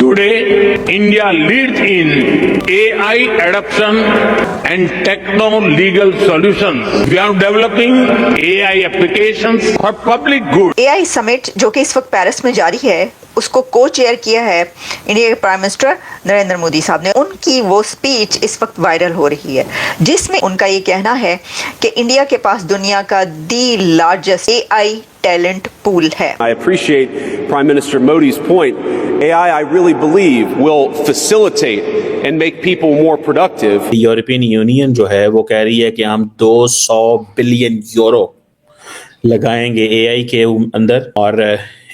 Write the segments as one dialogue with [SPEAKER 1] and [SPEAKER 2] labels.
[SPEAKER 1] Today, India leads in AI adoption and techno-legal solutions. We are developing AI applications for public good.
[SPEAKER 2] AI summit जो कि इस वक्त Paris में जारी है, उसको को चेयर किया है इंडिया के प्राइम मिनिस्टर नरेंद्र मोदी साहब ने। उनकी वो स्पीच इस वक्त वायरल हो रही है, जिसमें उनका ये कहना है कि इंडिया के पास दुनिया का दी लार्जेस्ट AI टैलेंट पूल है।
[SPEAKER 3] I appreciate Prime Minister Modi's point. AI, I really believe, will facilitate and make people more productive.
[SPEAKER 4] European union जो है वो कह रही है कि हम 200 बिलियन यूरो लगाएंगे AI के अंदर और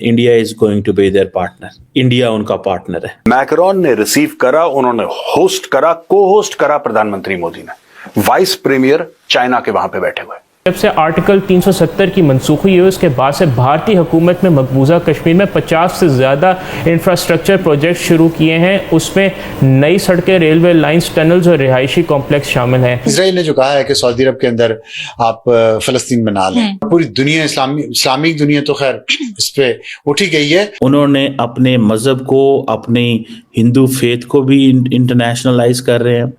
[SPEAKER 4] India is going to be their partner. India उनका पार्टनर है।
[SPEAKER 5] मैक्रोन ने रिसीव करा, उन्होंने होस्ट करा, को होस्ट करा प्रधानमंत्री मोदी ने। वाइस प्रीमियर चाइना के वहां पे बैठे हुए।
[SPEAKER 6] जब से आर्टिकल 370 की मनसूख हुई है, उसके बाद से भारतीय हुकूमत में मकबूजा कश्मीर में 50 से ज़्यादा इंफ्रास्ट्रक्चर प्रोजेक्ट शुरू किए हैं। उसमें नई सड़कें, रेलवे लाइंस, टनल्स और रिहायशी कॉम्प्लेक्स शामिल हैं।
[SPEAKER 7] इजराइल ने जो कहा है कि सऊदी अरब के अंदर आप फलस्तीन बना लें, पूरी दुनिया इस्लामिक दुनिया तो खैर इस पे उठी गई है।
[SPEAKER 4] उन्होंने अपने मजहब को, अपनी हिंदू फेथ को भी इंटरनेशनलाइज कर रहे हैं।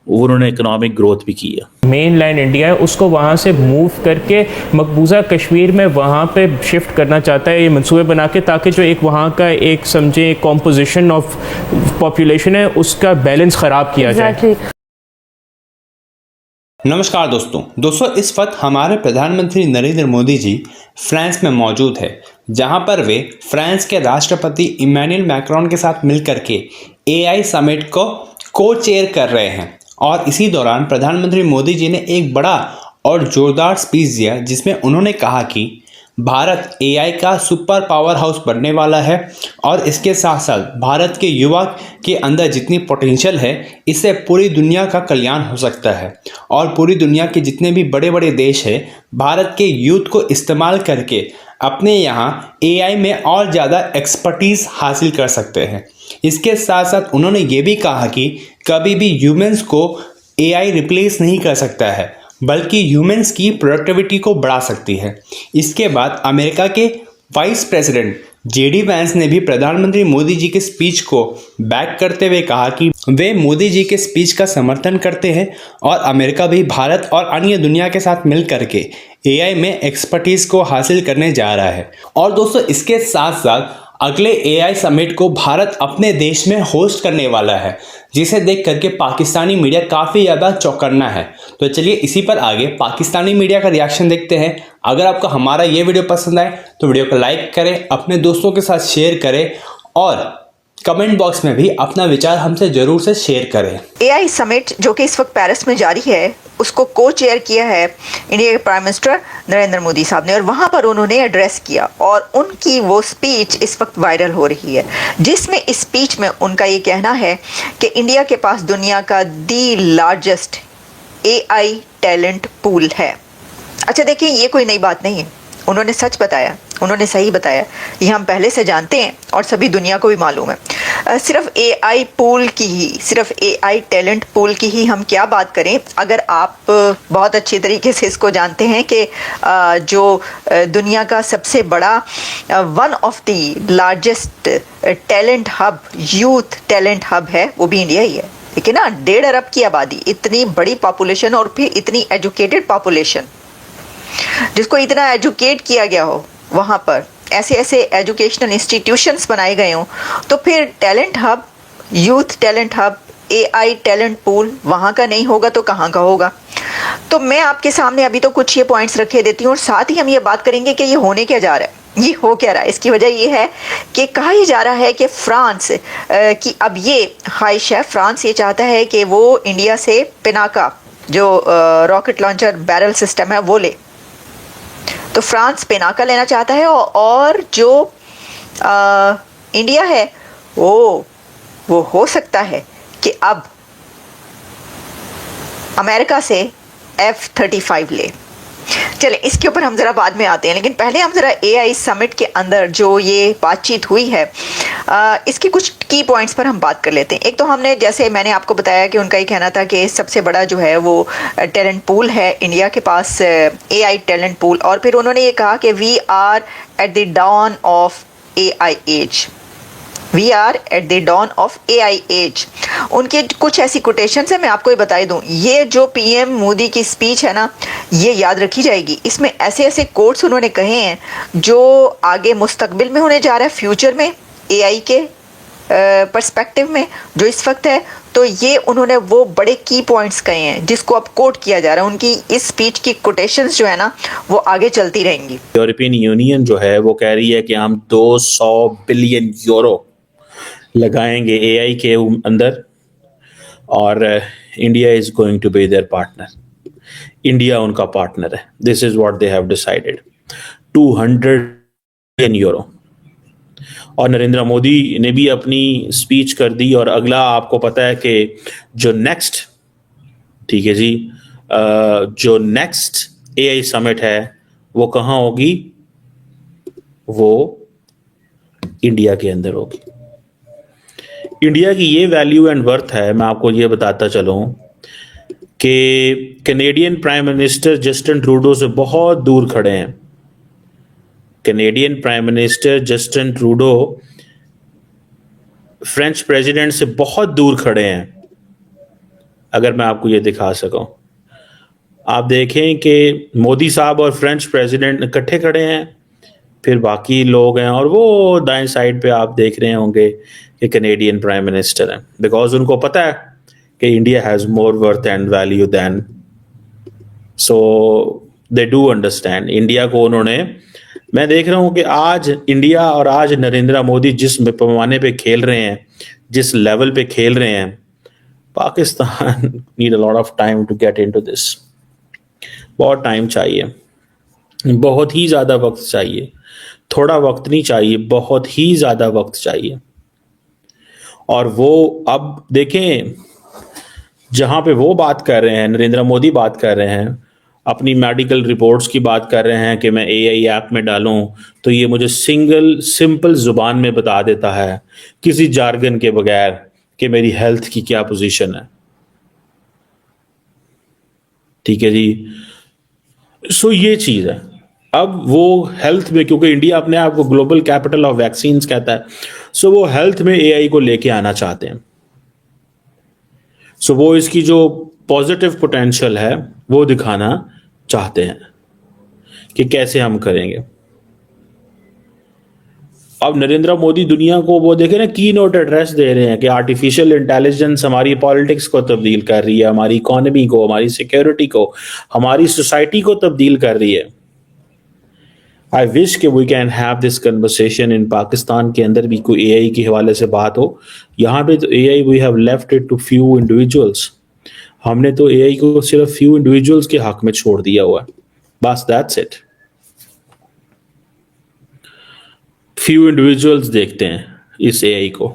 [SPEAKER 4] उन्होंने इकोनॉमिक ग्रोथ भी की है।
[SPEAKER 6] मेन लैंड इंडिया है, उसको वहाँ से मूव करके मकबूजा कश्मीर में वहाँ पे शिफ्ट करना चाहता है, ये मंसूबे बना के, ताकि जो एक वहाँ का एक समझे कॉम्पोजिशन ऑफ पॉपुलेशन है उसका बैलेंस ख़राब किया जाए।
[SPEAKER 8] नमस्कार दोस्तों, इस वक्त हमारे प्रधानमंत्री नरेंद्र मोदी जी फ्रांस में मौजूद है, जहां पर वे फ्रांस के राष्ट्रपति इमैनुअल मैक्रोन के साथ मिलकर के AI समिट को चेयर कर रहे हैं। और इसी दौरान प्रधानमंत्री मोदी जी ने एक बड़ा और जोरदार स्पीच दिया, जिसमें उन्होंने कहा कि भारत AI का सुपर पावर हाउस बनने वाला है और इसके साथ साथ भारत के युवा के अंदर जितनी पोटेंशियल है, इससे पूरी दुनिया का कल्याण हो सकता है और पूरी दुनिया के जितने भी बड़े बड़े देश हैं, भारत के यूथ को इस्तेमाल करके अपने यहाँ AI में और ज़्यादा एक्सपर्टीज़ हासिल कर सकते हैं। इसके साथ साथ उन्होंने ये भी कहा कि कभी भी ह्यूमंस को AI रिप्लेस नहीं कर सकता है, बल्कि ह्यूमंस की प्रोडक्टिविटी को बढ़ा सकती है। इसके बाद अमेरिका के वाइस प्रेसिडेंट JD वैंस ने भी प्रधानमंत्री मोदी जी के स्पीच को बैक करते हुए कहा कि वे मोदी जी के स्पीच का समर्थन करते हैं और अमेरिका भी भारत और अन्य दुनिया के साथ मिल करके AI में एक्सपर्टीज़ को हासिल करने जा रहा है। और दोस्तों, इसके साथ साथ अगले AI समिट को भारत अपने देश में होस्ट करने वाला है, जिसे देख करके पाकिस्तानी मीडिया काफ़ी ज़्यादा चौंकन्ना है। तो चलिए इसी पर आगे पाकिस्तानी मीडिया का रिएक्शन देखते हैं। अगर आपको हमारा ये वीडियो पसंद आए तो वीडियो को लाइक करें, अपने दोस्तों के साथ शेयर करें और कमेंट बॉक्स में भी अपना विचार हमसे जरूर से शेयर करें।
[SPEAKER 2] AI समिट जो कि इस वक्त पेरिस में जारी है, उसको को चेयर किया है इंडिया के प्राइम मिनिस्टर नरेंद्र मोदी साहब ने, और वहाँ पर उन्होंने एड्रेस किया और उनकी वो स्पीच इस वक्त वायरल हो रही है, जिसमें इस स्पीच में उनका ये कहना है कि इंडिया के पास दुनिया का दी लार्जेस्ट AI टैलेंट पूल है। अच्छा देखिए, ये कोई नई बात नहीं है, उन्होंने सच बताया, उन्होंने सही बताया, ये हम पहले से जानते हैं और सभी दुनिया को भी मालूम है। सिर्फ AI पूल की ही, सिर्फ AI टैलेंट पूल की ही हम क्या बात करें, अगर आप बहुत अच्छे तरीके से इसको जानते हैं कि जो दुनिया का सबसे बड़ा one of the largest talent hub, youth talent hub है, वो भी इंडिया ही है। लेकिन ना 1.5 अरब की आबादी, इतनी बड़ी पॉपुलेशन और फिर इतनी एजुकेटेड पॉपुलेशन, जिसको इतना एजुकेट किया गया हो, वहाँ पर ऐसे ऐसे एजुकेशनल इंस्टीट्यूशंस बनाए गए हों, तो फिर talent hub, youth talent hub, AI talent pool वहाँ का नहीं होगा तो कहाँ का होगा। तो मैं आपके सामने अभी तो कुछ ये पॉइंट्स रखे देती हूँ और साथ ही हम ये बात करेंगे कि ये होने क्या जा रहा है, ये हो क्या रहा है। इसकी वजह ये है कि कहा ही जा रहा है कि फ्रांस की अब ये ख्वाहिश है, फ्रांस ये चाहता है कि वो इंडिया से पिनाका जो रॉकेट लॉन्चर बैरल सिस्टम है वो ले। तो फ्रांस पिनाका लेना चाहता है और जो इंडिया है वो हो सकता है कि अब अमेरिका से F-35 ले। चले इसके ऊपर हम ज़रा बाद में आते हैं, लेकिन पहले हम ज़रा AI समिट के अंदर जो ये बातचीत हुई है, इसके कुछ की पॉइंट्स पर हम बात कर लेते हैं। एक तो हमने, जैसे मैंने आपको बताया कि उनका ये कहना था कि सबसे बड़ा जो है वो टैलेंट पूल है इंडिया के पास, AI टैलेंट पूल। और फिर उन्होंने ये कहा कि we are at the dawn of AI age. We are at the dawn of AI age. उनके कुछ ऐसी कोटेशन है, मैं आपको ये बता दूं, ये जो PM मोदी की स्पीच है ना, ये याद रखी जाएगी। इसमें ऐसे ऐसे कोट्स उन्होंने कहे हैं जो आगे मुस्तकबिल में होने जा रहा है, फ्यूचर में AI के पर्सपेक्टिव में जो इस वक्त है। तो ये उन्होंने वो बड़े की पॉइंट्स कहे हैं जिसको अब कोट किया जा रहा है। उनकी इस स्पीच की कोटेशंस जो है ना वो आगे चलती रहेंगी।
[SPEAKER 4] यूरोपियन यूनियन जो है वो कह रही है कि हम 200 बिलियन यूरो लगाएंगे एआई के अंदर और India is going to be their partner. India उनका पार्टनर है। This is what they have decided, 200 billion euro. और नरेंद्र मोदी ने भी अपनी स्पीच कर दी। और अगला आपको पता है कि जो नेक्स्ट, ठीक है जी, जो नेक्स्ट एआई समिट है वो कहाँ होगी? वो इंडिया के अंदर होगी। इंडिया की ये वैल्यू एंड वर्थ है, मैं आपको ये बताता चलूं कि Canadian prime minister Justin Trudeau से बहुत दूर खड़े हैं। Canadian prime minister Justin Trudeau French president से बहुत दूर खड़े हैं। अगर मैं आपको ये दिखा सकूं, आप देखें कि मोदी साहब और फ्रेंच प्रेसिडेंट इकट्ठे खड़े हैं, फिर बाकी लोग हैं, और वो दाएं साइड पे आप देख रहे होंगे कि कैनेडियन प्राइम मिनिस्टर हैं। बिकॉज उनको पता है कि India has more worth and value than, so they do understand. India को उन्होंने, मैं देख रहा हूं कि आज इंडिया और आज नरेंद्र मोदी जिस पैमाने पे खेल रहे हैं, जिस लेवल पे खेल रहे हैं, Pakistan need a lot of time to get into this. बहुत टाइम चाहिए, बहुत ही ज्यादा वक्त चाहिए। थोड़ा वक्त नहीं चाहिए, बहुत ही ज्यादा वक्त चाहिए। और वो अब देखें, जहां पे वो बात कर रहे हैं, नरेंद्र मोदी बात कर रहे हैं, अपनी मेडिकल रिपोर्ट्स की बात कर रहे हैं कि मैं एआई ऐप में डालूं तो ये मुझे सिंपल जुबान में बता देता है, किसी जार्गन के बगैर, कि मेरी हेल्थ की क्या पोजीशन है। ठीक है जी। सो ये चीज है। अब वो हेल्थ में, क्योंकि इंडिया अपने आप को ग्लोबल कैपिटल ऑफ वैक्सीन्स कहता है, सो वो हेल्थ में एआई को लेके आना चाहते हैं। सो वो इसकी जो पॉजिटिव पोटेंशियल है वो दिखाना चाहते हैं कि कैसे हम करेंगे। अब नरेंद्र मोदी दुनिया को वो देखे ना, की नोट एड्रेस दे रहे हैं कि आर्टिफिशियल इंटेलिजेंस हमारी पॉलिटिक्स को तब्दील कर रही है, हमारी इकोनॉमी को, हमारी सिक्योरिटी को, हमारी सोसाइटी को तब्दील कर रही है। आई विश कि we can have this conversation in Pakistan के अंदर भी कोई एआई के हवाले से बात हो। यहाँ पे तो AI we have left it to few individuals. हमने तो एआई को सिर्फ फ्यू इंडिविजुअल्स के हक में छोड़ दिया हुआ है, बस दैट्स इट। फ्यू इंडिविजुअल्स देखते हैं इस एआई को।